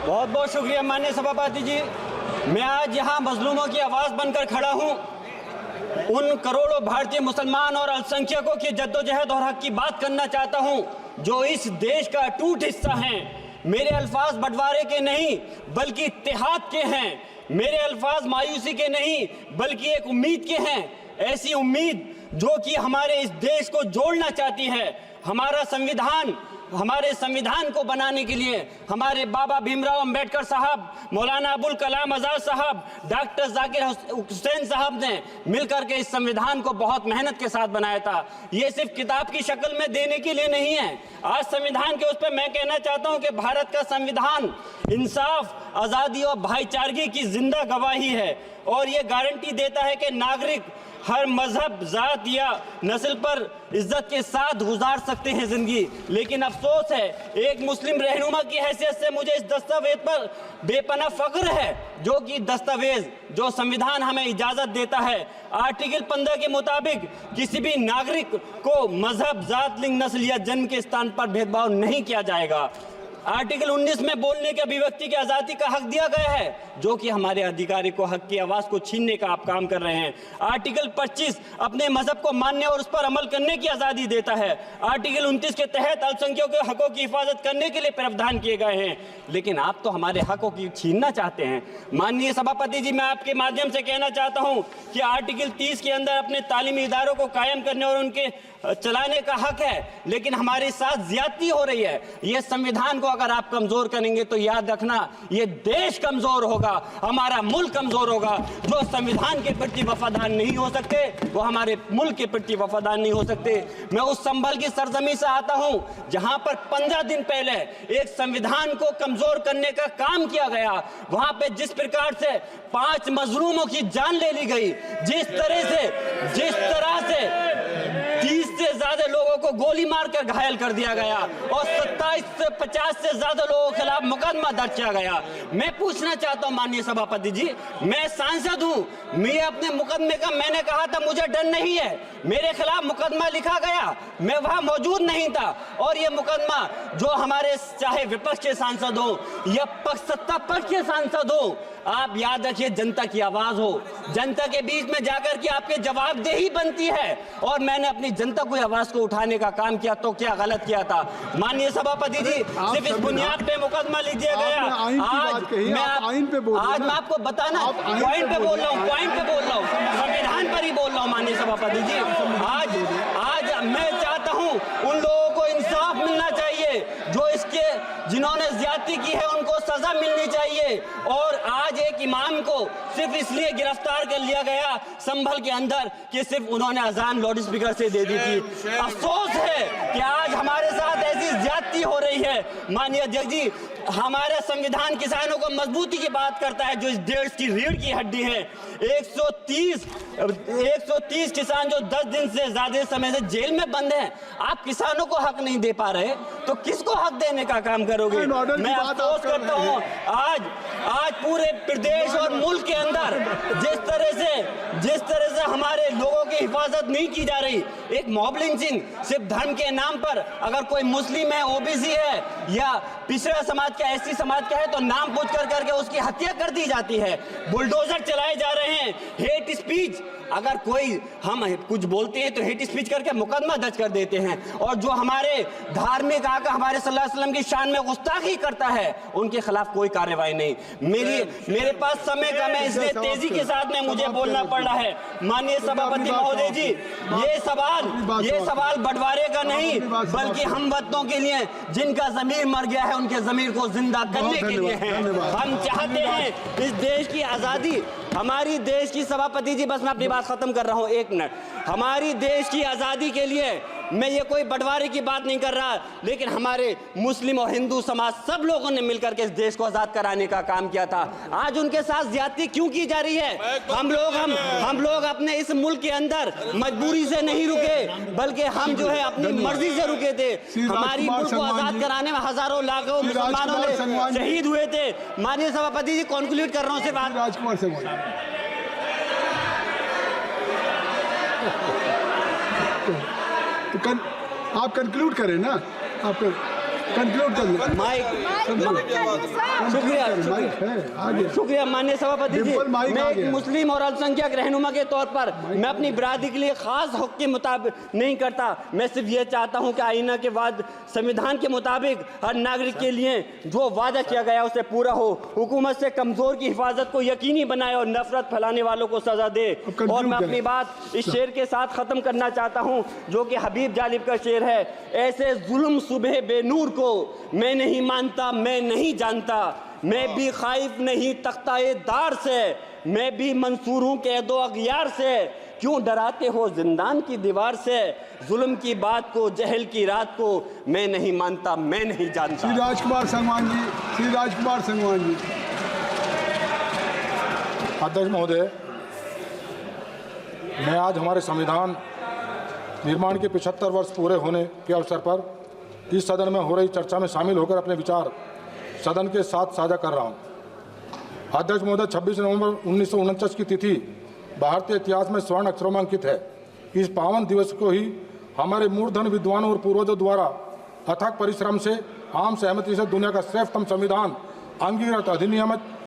बहुत बहुत शुक्रिया माननीय सभापति जी। मैं आज यहाँ मजलूमों की आवाज़ बनकर खड़ा हूँ। उन करोड़ों भारतीय मुसलमान और अल्पसंख्यकों की जद्दोजहद और हक की बात करना चाहता हूँ जो इस देश का अटूट हिस्सा हैं। मेरे अल्फाज बंटवारे के नहीं बल्कि इत्तेहाद के हैं। मेरे अल्फाज मायूसी के नहीं बल्कि एक उम्मीद के हैं। ऐसी उम्मीद जो कि हमारे इस देश को जोड़ना चाहती है। हमारे संविधान को बनाने के लिए हमारे बाबा भीमराव अंबेडकर साहब, मौलाना अबुल कलाम आज़ाद साहब, डॉक्टर जाकिर हुसैन साहब ने मिलकर के इस संविधान को बहुत मेहनत के साथ बनाया था। ये सिर्फ किताब की शक्ल में देने के लिए नहीं है। आज संविधान के उस पर मैं कहना चाहता हूं कि भारत का संविधान इंसाफ, आज़ादी और भाईचारगी की जिंदा गवाही है और ये गारंटी देता है कि नागरिक हर मजहब, जात या नस्ल पर इज्जत के साथ गुजार सकते हैं जिंदगी। लेकिन अफसोस है, एक मुस्लिम रहनुमा की हैसियत से मुझे इस दस्तावेज पर बेपनाह फख्र है जो कि दस्तावेज जो संविधान हमें इजाजत देता है। आर्टिकल 15 के मुताबिक किसी भी नागरिक को मजहब, जात, लिंग, नस्ल या जन्म के स्थान पर भेदभाव नहीं किया जाएगा। आर्टिकल 19 में बोलने के अभिव्यक्ति की आज़ादी का हक दिया गया है जो कि हमारे अधिकारी को हक की आवाज़ को छीनने का आप काम कर रहे हैं। आर्टिकल 25 अपने मजहब को मानने और उस पर अमल करने की आज़ादी देता है। आर्टिकल 29 के तहत अल्पसंख्यकों के हकों की हिफाजत करने के लिए प्रावधान किए गए हैं। लेकिन आप तो हमारे हकों की छीनना चाहते हैं। माननीय सभापति जी, मैं आपके माध्यम से कहना चाहता हूं कि आर्टिकल 30 के अंदर अपने तालीमी इदारों को कायम करने और उनके चलाने का हक है, लेकिन हमारे साथ ज्यादती हो रही है। ये संविधान को अगर आप कमजोर करेंगे तो याद रखना ये देश कमजोर होगा, हमारा मुल्क कमजोर होगा। जो संविधान के प्रति वफादार नहीं हो सकते वो हमारे मुल्क के प्रति वफादार नहीं हो सकते। मैं उस संभल की सरजमी से आता हूं जहां पर 15 दिन पहले एक संविधान को कमजोर करने का काम किया गया। वहां पे जिस प्रकार से 5 मजलूमों की जान ले ली गई, जिस तरह से 30 से ज्यादा लोगों को गोली मारकर घायल कर दिया गया और 27 से 50 से ज्यादा लोगों के खिलाफ मुकदमा दर्ज किया गया। मैं पूछना चाहता हूं माननीय सभापति जी, मैं सांसद हूं, मैं अपने मुकदमे का मैंने कहा था मुझे डर नहीं है। मेरे खिलाफ मुकदमा लिखा गया, मैं वहां मौजूद नहीं था और ये मुकदमा जो हमारे चाहे विपक्ष के सांसद हो या सत्ता पक्ष के सांसद हो, आप याद रखिए जनता की आवाज हो, जनता के बीच में जाकर के आपके जवाबदेही बनती है। और मैंने अपनी जनता को आवाज को उठाने का काम किया तो क्या गलत किया था? माननीय सभापति जी, सिर्फ इस बुनियाद पे मुकदमा लीजिए गया। आज मैं आपको बताना पॉइंट पे बोल रहा हूँ, संविधान पर ही बोल रहा हूँ माननीय सभापति जी। आज मैं चाहता हूँ उन लोगों को इंसाफ मिलना चाहिए जो जिन्होंने ज्यादती की है, उनको सजा मिलनी चाहिए। और आज एक इमाम को सिर्फ इसलिए गिरफ्तार कर लिया गया संभल के अंदर कि सिर्फ उन्होंने अजान लाउड स्पीकर से दे दी थी। अफसोस है कि आज हमारे साथ ऐसी ज्यादती हो रही है। माननीय अध्यक्ष जी, हमारा संविधान किसानों को मजबूती की बात करता है जो इस देश की रीढ़ की हड्डी है। 130 किसान जो 10 दिन से ज्यादा समय से जेल में बंद हैं, आप किसानों को हक नहीं दे पा रहे तो किसको हक देने का काम करोगे? मैं अफसोस करता हूँ आज पूरे प्रदेश और मुल्क के अंदर जिस तरह से हमारे लोगों की हिफाजत नहीं की जा रही। एक मॉब लिंचिंग सिर्फ धर्म के नाम पर, अगर कोई मुस्लिम है, ओबीसी है या पिछड़ा समाज का, एससी समाज का है तो नाम पूछ करके उसकी हत्या कर दी जाती है। बुलडोजर चलाए जा रहे हैं। हेट स्पीच, अगर कोई हम कुछ बोलते हैं तो हेट स्पीच करके मुकदमा दर्ज कर देते हैं। और जो हमारे धार्मिक आका हमारे सल्लल्लाहु अलैहि वसल्लम की शान में गुस्ताखी करता है उनके खिलाफ कोई कार्रवाई नहीं। मेरे पास समय कम है इसलिए तेजी के साथ में मुझे बोलना पड़ रहा है। माननीय सभापति महोदय जी, ये सवाल बंटवारे का नहीं बल्कि हम वतनों के लिए जिनका जमीर मर गया है उनके जमीर को जिंदा करने के लिए है। हम चाहते हैं इस देश की आजादी, हमारी देश की सभापति जी, बस मैं अपनी बात खत्म कर रहा हूं, 1 मिनट। हमारी देश की आजादी के लिए मैं ये कोई बंटवारे की बात नहीं कर रहा, लेकिन हमारे मुस्लिम और हिंदू समाज सब लोगों ने मिलकर के इस देश को आजाद कराने का काम किया था। आज उनके साथ ज्यादती क्यों की जा रही है? हम लोग अपने इस मुल्क के अंदर मजबूरी से नहीं रुके बल्कि हम जो है अपनी मर्जी से रुके थे। हमारी मुल्क को आजाद कराने में हजारों लाखों मुसलमानों ने शहीद हुए थे। माननीय सभापति जी, कॉन्क्लूड कर रहा हूँ सिर्फ राजकुमार से आप कंक्लूड करें ना, आप कंक्लूड कर लो। माइक शुक्रिया माननीय सभापति जी। बिल्कुल, माइक मैं आ एक गया। मुस्लिम और अल्पसंख्यक रहनुमा के तौर पर मैं अपनी बिरादरी के लिए खास हक के मुताबिक नहीं करता। मैं सिर्फ ये चाहता हूं कि आईना के बाद संविधान के मुताबिक हर नागरिक के लिए जो वादा किया गया उसे पूरा हो, हुकूमत से कमजोर की हिफाजत को यकीनी बनाए और नफरत फैलाने वालों को सजा दे। और मैं अपनी बात इस शेर के साथ खत्म करना चाहता हूं जो कि हबीब जालिब का शेर है। ऐसे जुल्म सुबह बेनूर को मैं नहीं मानता, मैं नहीं जानता, मैं भी खाइफ नहीं तख्ताए दार से, मैं भी मंसूर हूं कैदो अगियार से, क्यों डराते हो जिंदान की दीवार से, जुल्म की बात को जहल की रात को मैं नहीं मानता, मैं नहीं जानता। श्री राजकुमार संगवान जी, श्री राजकुमार संगवान जी। अध्यक्ष महोदय, मैं आज हमारे संविधान निर्माण के 75 वर्ष पूरे होने के अवसर पर इस सदन में हो रही चर्चा में शामिल होकर अपने विचार सदन के साथ साझा कर रहा हूं। अध्यक्ष महोदय, 26 नवंबर 1949 की तिथि भारतीय इतिहास में स्वर्ण अक्षरों में अंकित है। इस पावन दिवस को ही हमारे मूर्धन विद्वानों और पूर्वजों द्वारा अथक परिश्रम से आम सहमति से दुनिया का श्रेष्ठतम संविधान अंगीकृत अधिनियमित